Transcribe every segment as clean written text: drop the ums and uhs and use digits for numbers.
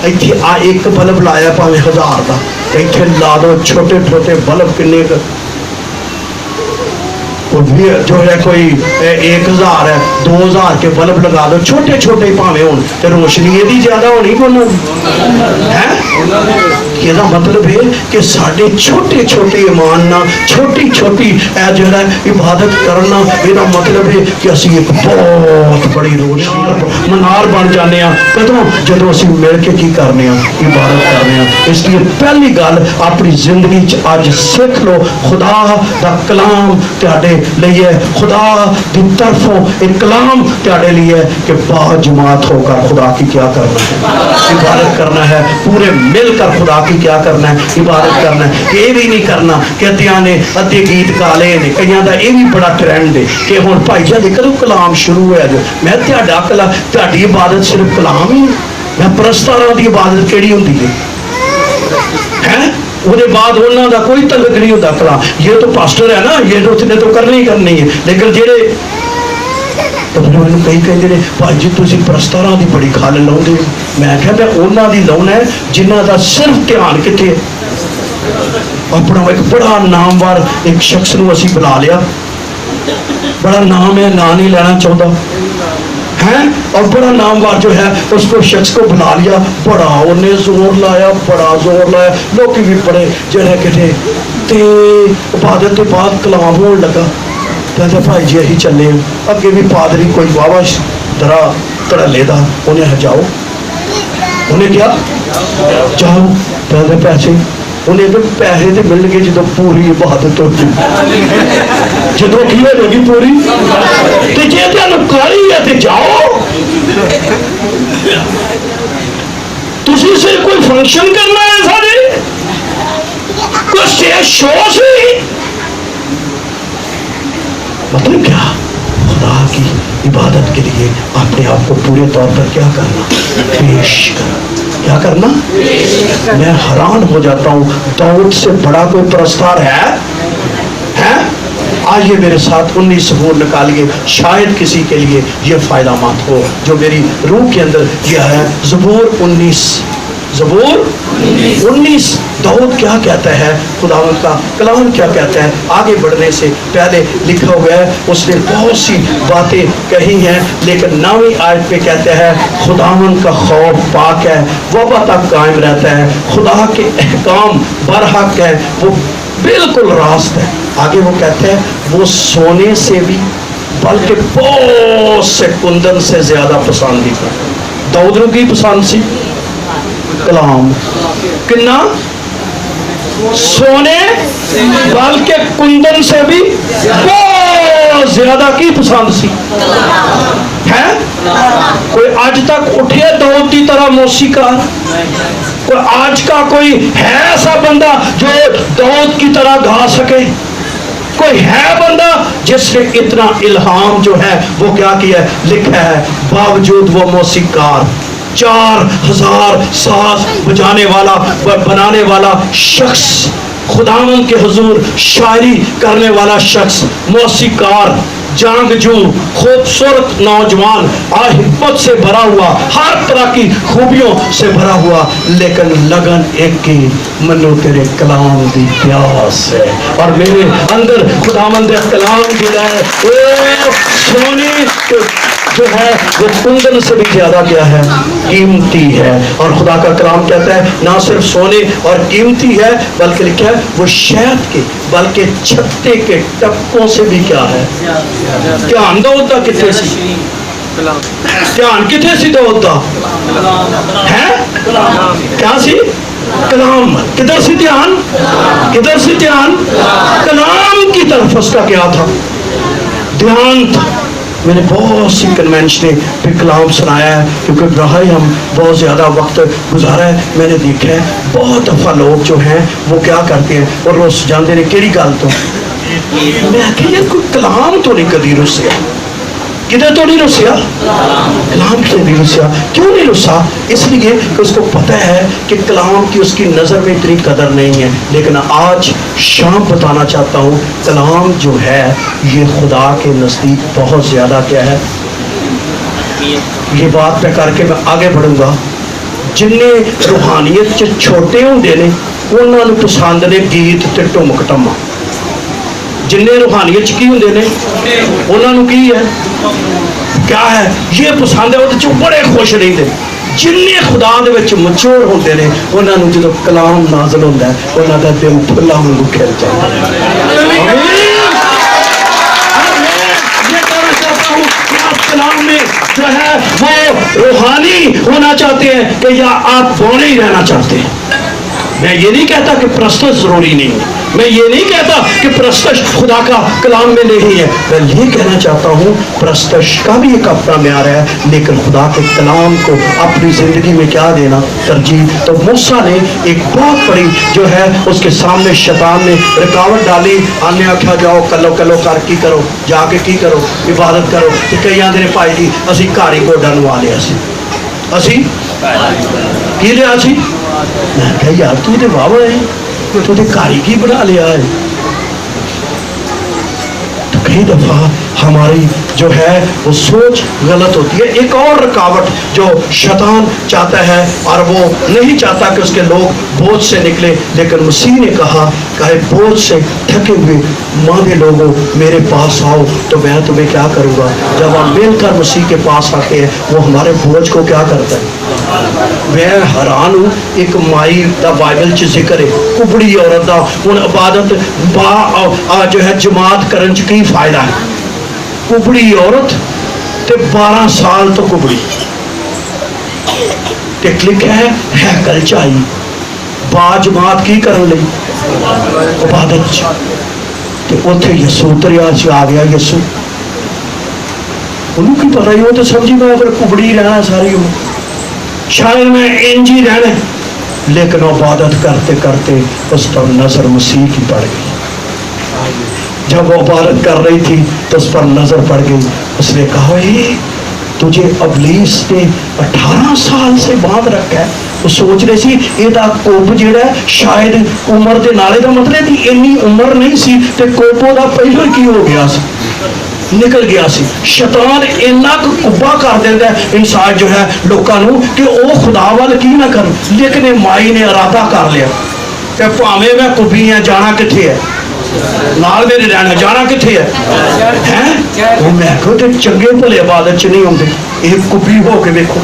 ਇੱਥੇ ਆ ਇੱਕ ਬਲਬ ਲਾਇਆ ਭਾਵੇਂ 1000 ਦਾ, ਇੱਥੇ ਲਾ ਦੋ ਛੋਟੇ ਛੋਟੇ ਬਲਬ ਕਿੰਨੇ جو ہے کوئی 1000 ہے 2000 کے بلب لگا دو چھوٹے چھوٹے پاویں ہون تے روشنی یہ زیادہ ہونی کونوں ہے. یہ مطلب ہے کہ ساڈے چھوٹے چھوٹے ایمان نہ چھوٹی چھوٹی جو ہے عبادت کرنا، یہ مطلب ہے کہ اسی ایک بہت بڑی روشنی منار بن جانے ہیں. کدوں جدوں اسی مل کے کی کرنے ہیں عبادت کرنے ہیں. اس لیے پہلی گل اپنی زندگی اج سیکھ لو، خدا دا کلام تہاڈے لیے، خدا دی طرفوں ایک کلام تہاڈے لیے کہ با جماعت ہو کر خدا کی کیا کرنا ہے، عبادت کرنا ہے. پورے مل کر خدا کی کیا کرنا ہے، عبادت کرنا ہے. یہ بھی نہیں کرنا کہتے نے ادھے گیت گالے نے کئیاں دا یہ بھی بڑا ٹرینڈ ہے کہ ہن بھائی جی کدوں کلام شروع ہوا جو میں تہاڈا کلام تہاڈی عبادت صرف کلام ہی میں پرستاراں دی عبادت کیڑی ہوندی ہے وہ بعد انہوں کا کوئی تعلق نہیں ہوتا. کلام یہ تو پاسٹر ہے نا، یہ تو اس نے تو کرنی کرنی ہے. لیکن جہے کئی کہیں نے بھائی جی تھی پرستاراں دی بڑی کھل لاؤ، میں کہا میں انہوں دی لاؤنا ہے جنہ کا صرف دھیان کتنے اپنا ایک بڑا نامور ایک شخص نو اسی بلا لیا، بڑا نام ہے نا نہیں لینا چاہتا ہے، اور بڑا نامور جو ہے اس کو شخص کو بنا لیا، بڑا انہیں زور لایا، بڑا زور لایا. لوگ بھی بڑے جڑے کٹے تے عبادت کے بعد کلام ہون لگا. کہتے بھائی جی یہی چلے ہیں. اگے بھی پادری کوئی واوا درا تڑلے دا انہیں ہجاؤ، انہیں کیا جاؤ پہلے پیسے انہیں تو پیسے تو مل گئے جدو پوری عبادت ہوتی جدو کی ہو گی پوری تو جی تمہیں کاری ہے تو جاؤ. تسی صرف کوئی فنکشن کرنا ہے سارے کوئی اسٹیج شو سے مطلب کیا خدا کی عبادت کے لیے اپنے آپ کو پورے طور پر کیا کرنا، پیش کرنا. کیا کرنا؟ میں حیران ہو جاتا ہوں داؤد سے بڑا کوئی پرستار ہے؟ آئیے میرے ساتھ 19 زبور نکالیے، شاید کسی کے لیے یہ فائدہ مند ہو جو میری روح کے اندر یہ ہے. زبور 19 داؤد کیا کہتا ہے، خداوند کا کلام کیا کہتا ہے. آگے بڑھنے سے پہلے لکھا ہوا ہے اس نے بہت سی باتیں کہی ہیں، لیکن 9ویں آیت پہ کہتا ہے خداوند کا خوف پاک ہے، وبا تک قائم رہتا ہے، خدا کے احکام برحق ہے، وہ بالکل راست ہے. آگے وہ کہتا ہے وہ سونے سے بھی بلکہ بہت سے کندن سے زیادہ پسندیدہ. داؤد کو کی پسند سی؟ کلام. کنا؟ سونے بلکہ کندن سے بھی بہت زیادہ کی پسند سی ہے. کوئی آج تک اٹھے داؤد کی طرح موسیقار؟ کوئی آج کا کوئی ہے ایسا بندہ جو داؤد کی طرح گا سکے؟ کوئی ہے بندہ جس نے اتنا الہام جو ہے وہ کیا کیا لکھا ہے؟ باوجود وہ موسیقار 4000 ساز بجانے والا بنانے والا شخص، خداوند کے حضور شاعری کرنے والا شخص، موسیقار، جانگجو، خوبصورت نوجوان، ہمت سے بھرا ہوا، ہر طرح کی خوبیوں سے بھرا ہوا، لیکن لگن ایک کی منو تیرے کلام دی پیاس ہے اور میرے اندر خداوند کلام دی ہے. سونی جو ہے وہ کندن سے بھی زیادہ کیا ہے، قیمتی ہے. اور خدا کا کلام کہتا ہے نہ صرف سونے اور قیمتی ہے بلکہ لکھا ہے وہ شہد کے بلکہ چھتے کے ٹپکوں سے بھی کیا ہے. دھیان داؤد دا کتنے سی؟ دھیان کتنے سی داؤد دا ہے؟ کیا سی؟ کلام. کدھر سے دھیان؟ کدھر سے دھیان؟ کلام کی طرف اس کا کیا تھا؟ دھیان تھا. میں نے بہت سی کنونشنیں پہ کلام سنایا ہے کیونکہ رہا ہی ہم بہت زیادہ وقت گزارا ہے. میں نے دیکھا ہے بہت دفعہ لوگ جو ہیں وہ کیا کرتے ہیں اور روز جانتے ہیں کیڑی گل تو میں کہ یہ کوئی کلام تو نہیں کدی رسیا. کدھر تو نہیں رسیا؟ کلام سے نہیں رسیا. کیوں نہیں رسا؟ اس لیے کہ اس کو پتہ ہے کہ کلام کی اس کی نظر میں اتنی قدر نہیں ہے. لیکن آج شام بتانا چاہتا ہوں کلام جو ہے یہ خدا کے نزدیک بہت زیادہ کیا ہے. یہ بات میں کر کے میں آگے بڑھوں گا. जिन्ने रूहानियत च छोटे होंदे ने उन्हां नूं पसंद ने गीत ते ढुमक ढम्मा। जिन्ने रूहानियत च की होंदे ने उन्हां नूं की है, क्या है, ये पसंद है, वो बड़े खुश रहते। जिन्ने खुदा दे विच मचोर होंदे ने उन्हां नूं जदों कलाम नाज़िल होंदा है उन्हां दा दिल फुल्लां वांगू खिल जांदा है। कलाम में जो है वो रूहानी होना चाहते हैं कि या आप बौने ही रहना चाहते हैं। मैं ये नहीं कहता कि प्रस्तुत जरूरी नहीं है, मैं ये नहीं कहता कि प्रस्तुत खुदा का कलाम में नहीं है, मैं ये कहना चाहता हूँ प्रस्तुत का भी एक अपना म्यार है, लेकिन खुदा के कलाम को अपनी जिंदगी में क्या देना तरजीह। तो मूसा ने एक बहुत बड़ी जो है उसके सामने शैतान ने रुकावट डाली, आने आख्या जाओ कलो कलो कर की करो, जाके की करो, इबादत करो। तो कई आंदे ने भाई जी असी घर ही गोडा नवा लिया सी, असी की लिया सी। मैं कहा यार तू तो वाह है, तू तो घर ही की बना लिया है। तो कई दफा हमारी जो है वो सोच गलत होती है। एक और रुकावट जो शैतान चाहता है, और वो नहीं चाहता कि उसके लोग बोझ से निकले, लेकिन मसीह ने कहा कहे बोझ से थके हुए मांदे लोगों मेरे पास आओ तो मैं तुम्हें क्या करूँगा। जब हम मिलकर मसीह के पास आते हैं वो हमारे बोझ को क्या करता है। मैं हैरान हूँ, एक माई का बाइबल च जिक्र है कुबड़ी औरत का। हुण इबादत जो है जमात करन च की फायदा है। कुबड़ी औरत ते 12 साल तो कुबड़ी ते लिखा है हैकल च आई बाजमात की करन लई इबादत च, ते उत्थे यसू दरिया च आ गया। यसू उन्होंने की पता ही, वो तो समझी मैं फिर कुबड़ी रहना सारी उम्र, शायद मैं इंज ही रहना, लेकिन इबादत करते करते उस पर नजर मसीह की पड़ गई। जब वो इबादत कर रही थी तो उस पर नजर पड़ गई। उसने कहा तुझे अबलीस ने 18 साल से बांध रखा है। वो सोच रहे सी ਇਹਦਾ कोप ਜਿਹੜਾ शायद उम्र के नाले का मतलब कि इन्नी उम्र नहीं सी ते कोपो ਦਾ ਪਹਿਲਾਂ की हो गया सी, निकल गया सी। शैतान इन्ना कुब्बा कर देता है इंसान जो है लोगों को कि वो खुदा वाल की ना कर, लेकिन माई ने इरादा कर लिया कि भावें मैं कुब्बी है जाना किथे है, नाल मेरे रहना जाना किथे है। वो मैं कहो तो चंगे भले इबादत च नहीं आते, ये कुब्बी हो के देखो।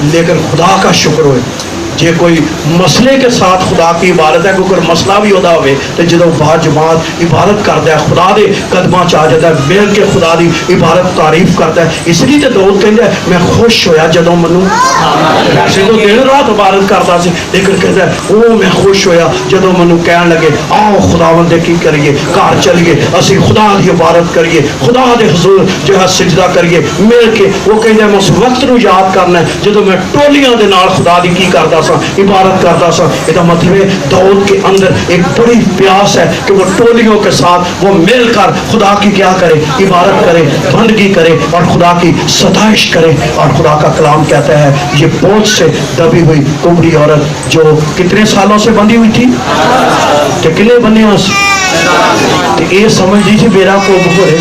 लेकिन खुदा का शुक्र हो जे कोई मसले के साथ खुदा की इबादत है, क्योंकि मसला भी होता हो तो जो बाद जमात इबादत करता है खुदा के कदमां च आ जाता है, मिल के खुदा की इबादत तारीफ करता है। इसलिए तो दाऊद कहता है मैं खुश होया जदों मैनू, वैसे तो दिन रात इबादत करता सी, लेकिन कहता है वो मैं खुश होया जदों मैनू कहन लगे आओ खुदावंद दे की करिए, घर चलिए असी खुदा की इबादत करिए, खुदा के हुजूर जो है सिजदा करिए मिल के। वो कहता मैं उस वक्त नू याद करना है जदों मैं टोलियां दे नाल खुदा की करता इबादत करता सा। इसका मतलब है दाऊद के अंदर एक बड़ी प्यास है कि वो टोलियों के साथ वो मिलकर खुदा की क्या करे, इबादत करे, बंदगी करे और खुदा की सताइश करे। और खुदा का कलाम कहता है ये बोझ से दबी हुई कुबड़ी औरत जो कितने सालों से बंधी हुई थी, तो कितने बने तो ये समझ लीजिए मेरा कोप हो रहे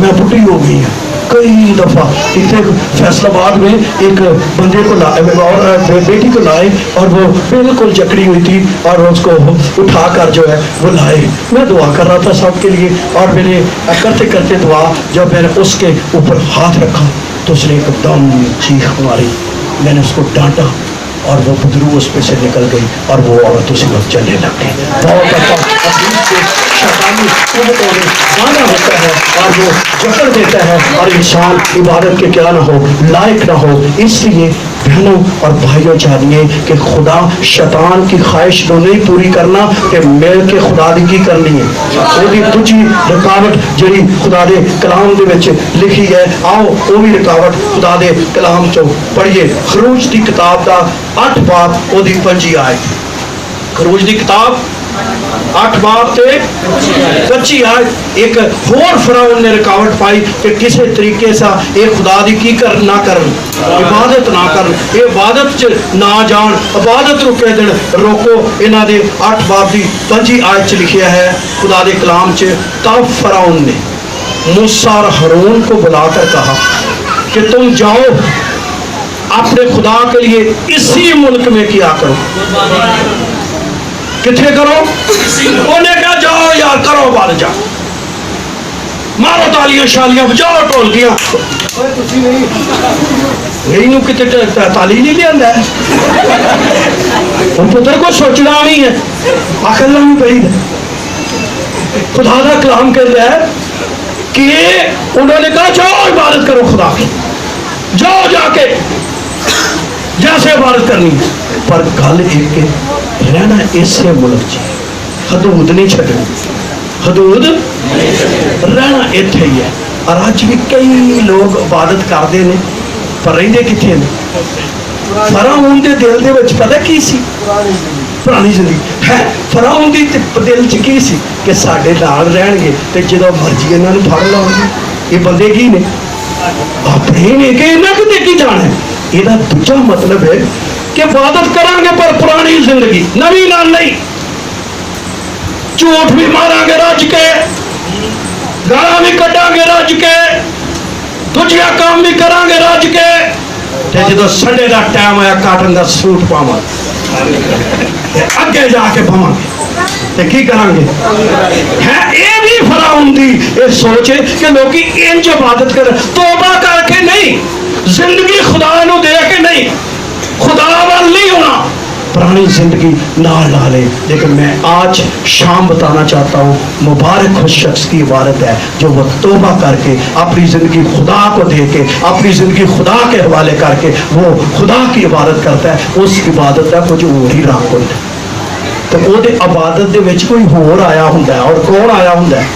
मैं बुढ़ी हो गई है। कई दफ़ा इतने फैसलाबाद में एक बंदे को और बेटी को लाए और वो बिल्कुल जकड़ी हुई थी और उसको उठाकर जो है वो लाए। मैं दुआ कर रहा था सबके लिए और मैंने करते करते दुआ जब मैंने उसके ऊपर हाथ रखा तो उसने एकदम चीख मारी। मैंने उसको डांटा और वो बदरू उस पे से निकल गई और वो औरत उसी वक्त चलने लग गई। बहुत गाना होता है और वो जकड़ देता है और इंसान इबादत के क्या ना हो, लायक ना हो। इसलिए बहनों और भाइयों जानिए कि खुदा शैतान की ख्वाहिश तो नहीं पूरी करना कि मिल के खुदा की करनी है। वो दूजी रुकावट जी खुदा के कलाम दे विच लिखी है, आओ वो भी रुकावट खुदा के कलाम चो पढ़िए। खरूज की किताब का 8 बाब ओदी 5 आयत। खरूज की किताब 8 बाब से 25 आयत। एक होर फिरौन ने रुकावट पाई कि किसी तरीके से ये खुदा दी की कर ना कर, इबादत ना कर, ये इबादत च ना जान, इबादत रुके दिन रोको। इन्हां दे 8 बाब की 25 आयत च लिखा है खुदा दे कलाम च, तब फिरौन ने मूसा और हारून को बुलाकर कहा कि तुम जाओ अपने खुदा के लिए इसी मुल्क में किया करो। कितने करो? उन्हें कहा जाओ यार करो बाहर जाओ, मारो तालियां शालियां बजाओ ढोलकियां। नहीं कितने ताली नहीं लिया पुत्र को सोचना नहीं है, अकल नहीं पई। खुदा का कलाम कहता है कि उन्होंने कहा जाओ इबादत करो खुदा की, जाओ जाके जैसे इबादत करनी। पर गल एक रहना इसे मुल्क च, हदूद नहीं छड्डनी, हदूद रहना इत्थे ही है। और अज भी कई लोग इबादत करते हैं पर रहिंदे कित्थे ने? फराउन दे दिल दे विच पता की सी? पुरानी जिंदगी है फराउन दी दिल च की सी कि साडे नाल रहणगे ते जदों मर्जी इन्हां नूं फड़ लाउणगे। ये बंदे की ने? अपने ने कि इन्हां किते की जाना है। ਇਹਦਾ ਦੂਜਾ मतलब है कि इबादत करांगे पर पुरानी जिंदगी, नवी नाल नहीं। झूठ भी मारांगे रज के, गालां भी कड्डांगे रज के, दूजिया काम भी करांगे रज के, ते जदों संडे का टाइम आया काटन का सूट पावांगे अगे जाके पावांगे ते की करांगे? है ये भी फराउन दी ये सोच कि लोग इंज इबादत कर, तौबा करके नहीं, जिंदगी खुदा नू दे के नहीं, खुदा वाल नहीं होना, पुरानी जिंदगी ना ला ले। लेकिन मैं आज शाम बताना चाहता हूँ, मुबारक उस शख्स की इबादत है जो वो तौबा करके अपनी जिंदगी खुदा को दे के, अपनी जिंदगी खुदा के हवाले करके वो खुदा की इबादत करता है। उस इबादत का कुछ और ही रंग होता है। तो वो इबादत दे विच कोई होर आया हुंदा है। और कौन आया हुंदा है?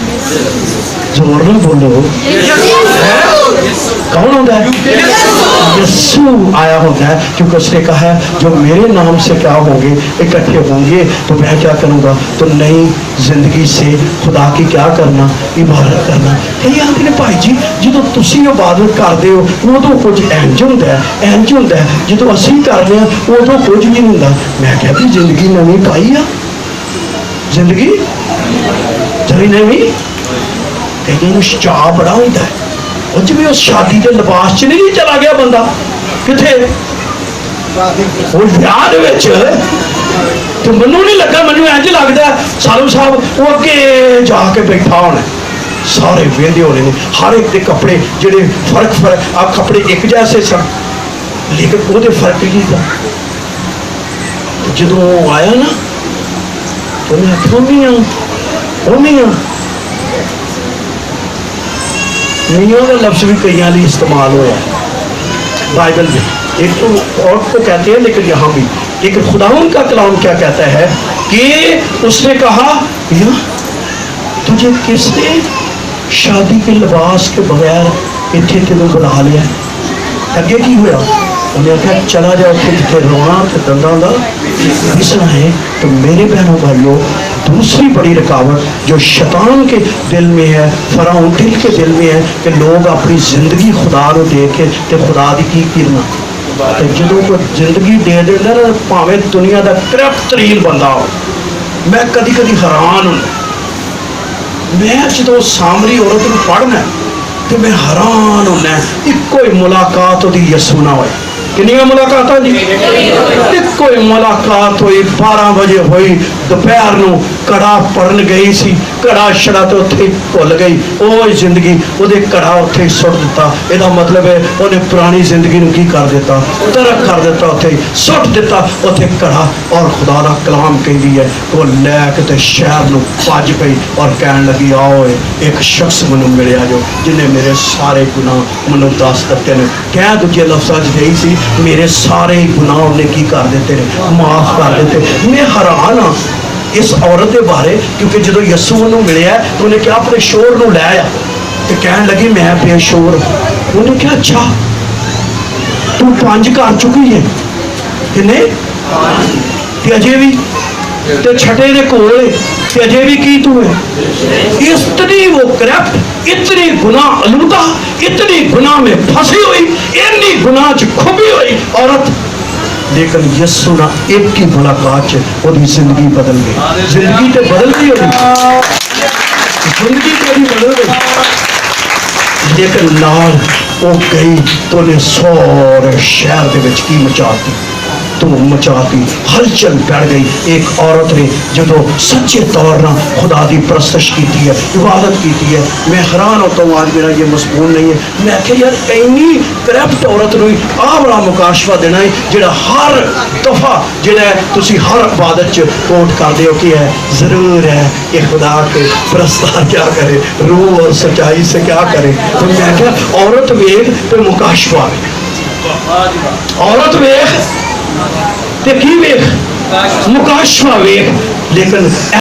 जोर में बोलो, कौन होता है? यीशु आया होता है, क्योंकि उसने कहा है जो मेरे नाम से क्या होंगे, इकट्ठे होंगे तो मैं क्या करूँगा? तो नई जिंदगी से खुदा की क्या करना? इबादत करना। कई आते हैं भाई जी जो तुसी इबादत करते हो उदों कुछ इंज होंदा है, इंज होंदा है, जो असीं कर रहे हैं उदों कुछ नहीं होंदा। मैं क्या भी जिंदगी नवी पाई आ, जिंदगी जरी नवी। कई चाह बड़ा होता है, उस भी उस शादी के लिबास च नहीं चला गया बंदा, किथे विआह दे विच। तो मैनू नहीं लगा, मैनू इंज लगता सालू साहब वो अगे जाके बैठा होना, सारे वेंदे होने ने, हर एक के कपड़े जेडे फर्क आ कपड़े एक जैसे सन, लेकिन वो फर्क ही था। जो आया ना तो मैं आखिया मियां मियाँ का लफ्ज भी कई लिए इस्तेमाल हुआ बाइबल में। एक तो और को कहते हैं लेकिन यहाँ भी, लेकिन खुदावंद का कलाम क्या कहता है कि उसने कहा मियाँ तुझे किसने शादी के लिबास के बगैर इतने तेन बुला लिया? अगे की हुआ? उन्हें आखिया चला जाओ जिथे रोना तो दंदां दा पिसना है। तो मेरे बहनों भाइयों, दूसरी बड़ी रुकावट जो शैतान के दिल में है, फराउन दिल के दिल में है कि लोग अपनी जिंदगी खुदा को दे के ते खुदा की कीरना तो जो को जिंदगी दे देंगे ना, भावें दुनिया का करप्ट तरीन बंदा हो। मैं कदी कदी हैरान हूँ, मैं जो सामरी औरत को पढ़ना तो मैं हैरान होना, इको ही मुलाकात होती यसू ना होए। कितनी मुलाकात जी? कोई मुलाकात हुई 12 बजे हुई, दोपहर को कड़ा पढ़न गई सी, कड़ा छड़ा तो उत्थे भुल गई, वो जिंदगी वो कड़ा उत्थे सुट दिता। यदा मतलब है उन्हें पुरानी जिंदगी को की कर दिता, तरक कर दिता, उत्थे सुट दिता उत्थे कड़ा। और खुदा का कलाम कहती है वो लैके शहर को भज पई और कह लगी आओ एक शख्स मैनू मिलिया जो जिन्हें मेरे सारे गुनाह मैनू दस दिते ने। कह दूजे लफ्ज़ां च गई सी मेरे सारे गुनाह उन्हें की कर देते हैं, माफ कर देते। मैं हैरान हाँ इस औरत के बारे, क्योंकि जो यस्सू नूं मिलिया तो उन्हें क्या अपने शोर नूं लै आया तो कह लगी मैं बेशोर। उन्हें क्या अच्छा तू 5 कर चुकी है किन्ने ते अजे भी ते छठे दे कोल ते अजे भी की तू है? इतनी वो करप्ट, इतनी गुनाह आलूदा, इतनी गुनाह में फंसी हुई, इतनी गुनाह च खुबी हुई औरत। लेकिन यीशु ना एक ही मुलाकात च ओदी जिंदगी बदल गई। जिंदगी तो बदल गई होगी, जिंदगी तो बदल गई, लेकिन नाल وہ گئی تو نے سارے شہر دے وچ کی مچاتی تو مچاتی ہلچل پڑ گئی. ایک عورت نے جدو سچے طور نہ خدا دی پرستش کیتی ہے, عبادت کیتی ہے, میں حیران ہوتا ہوں آج میرا یہ مضمون نہیں ہے. میں کہ یار اینی کرپٹ عورت نو آ بڑا مکاشفہ دینا ہے جڑا ہر دفعہ جڑا ہے تسی ہر عبادت چ کوٹ کر دیو کہ ہے ضرور ہے کہ خدا کے پرستار کیا کرے, روح اور سچائی سے کیا کرے. تو میں کہ عورت ویکھ تے مکاشفہ ویکھ, عورت ویکھ تے کی ویکھ مکاشفہ ویکھ. لیکن